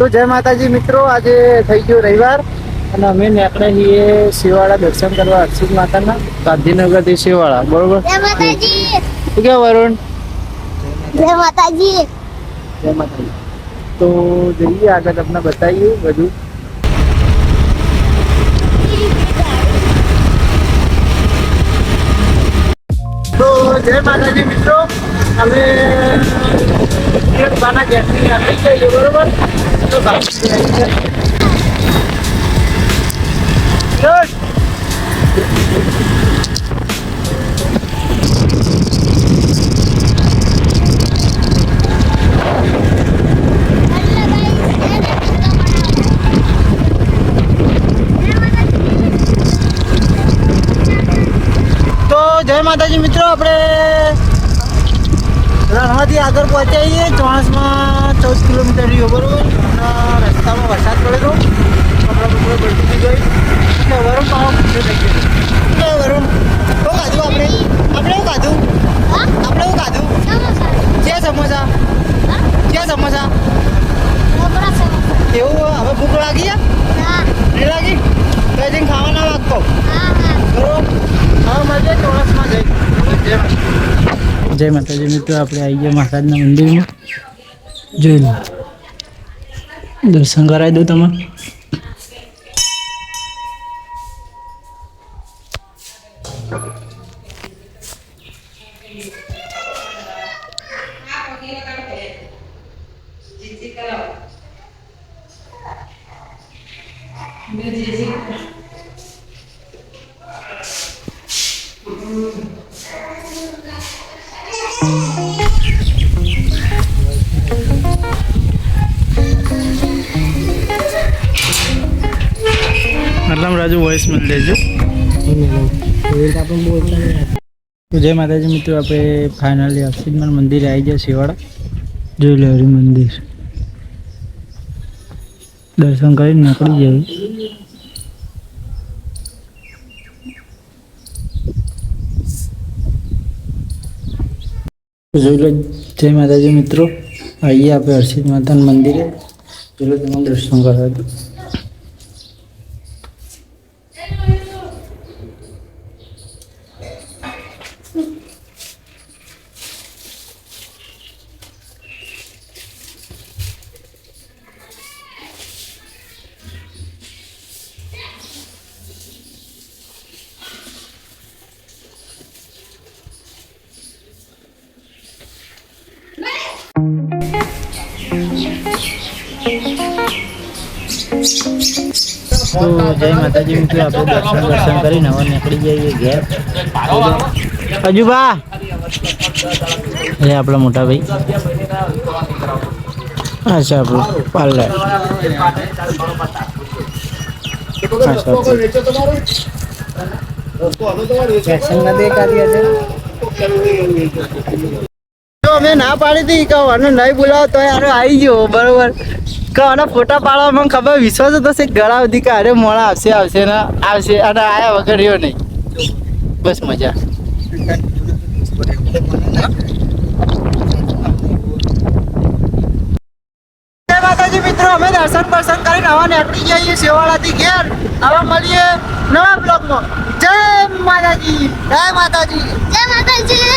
તો જય માતાજી મિત્રો, આજે થઈ ગયો રવિવાર અને અમે નીકળ્યા છીએ શિવાળા દર્શન કરવા હર્ષિદ માતાના, ગાંધીનગરથી શિવાળા. બરોબર? જય માતાજી. શું કે વરુણ? જય માતાજી. જય માતાજી. તો જઈએ આગળ તમને બતાવીએ બધું. તો જય માતાજી મિત્રો, અમે બાના ગેસની આવી જઈએ. બરોબર? તો જય માતાજી મિત્રો, આપણે રણવાથી આગળ પહોંચ્યા છીએ. ચોમાસમાં 14 કિલોમીટર રહ્યો. બરોબર? અને રસ્તામાં વરસાદ પડેલો, કપડા બળતી ગઈ એટલે વરુણ પાવા પૂછે થઈ ગયો. વરુણ શું ખાધું? આપણે શું ખાધું? આપણે શું ખાધું? ક્યાં સમોસા? ક્યાં સમોસા? એવું હવે ભૂખ લાગી છે? નહીં લાગી? તો જઈને ખાવા ના લાગતો. બરોબર? હવે મળીએ ચોમાસમાં જઈ. જય માતાજી મિત્રો, આપણે આવી ગયા મહારાજના મંદિરમાં. જોઈ લો, દર્શન કરાવી દઉં તમે. આટલામાં રાજુ વોઇસ મળી લેજો. જય માતાજી મિત્રો, આપણે ફાઇનલી હર્ષિદમાં મંદિરે આવી ગયા શિવાળા. જોઈ લો હરી મંદિર, દર્શન કરીને નીકળી જાય. જોઈ લો, જય માતાજી મિત્રો, આવીએ આપણે હર્ષિદ માતાના મંદિરે. જોઈ લો, તમે દર્શન કરાવી. તો જય માતાજી મિત્રો, આપણે દર્શન કરીને હવે નીકળી જઈએ ઘેર. અજુબા એ આપણા મોટા ભાઈ, અચ્છા આપણું પાર્લર. અમે ના પાડી હતી કે આને નહીં બોલાવો તો યાર આવી ગયો. બરોબર? કે આના ફોટા પાડવા મને ખબર વિશ્વાસ હતો છે ઘણા બધી કે અરે મોડા આવશે ને આવશે, અને આયા વગર રહ્યો નહીં. બસ મજા. જય માતાજી મિત્રો, અમે દર્શન કરીને હવા નીકળી જઈએ શિવાળાથી ઘેર. હવે મળીએ નવા બ્લોગમાં. જય માતાજી. જય માતાજી. જય માતાજી.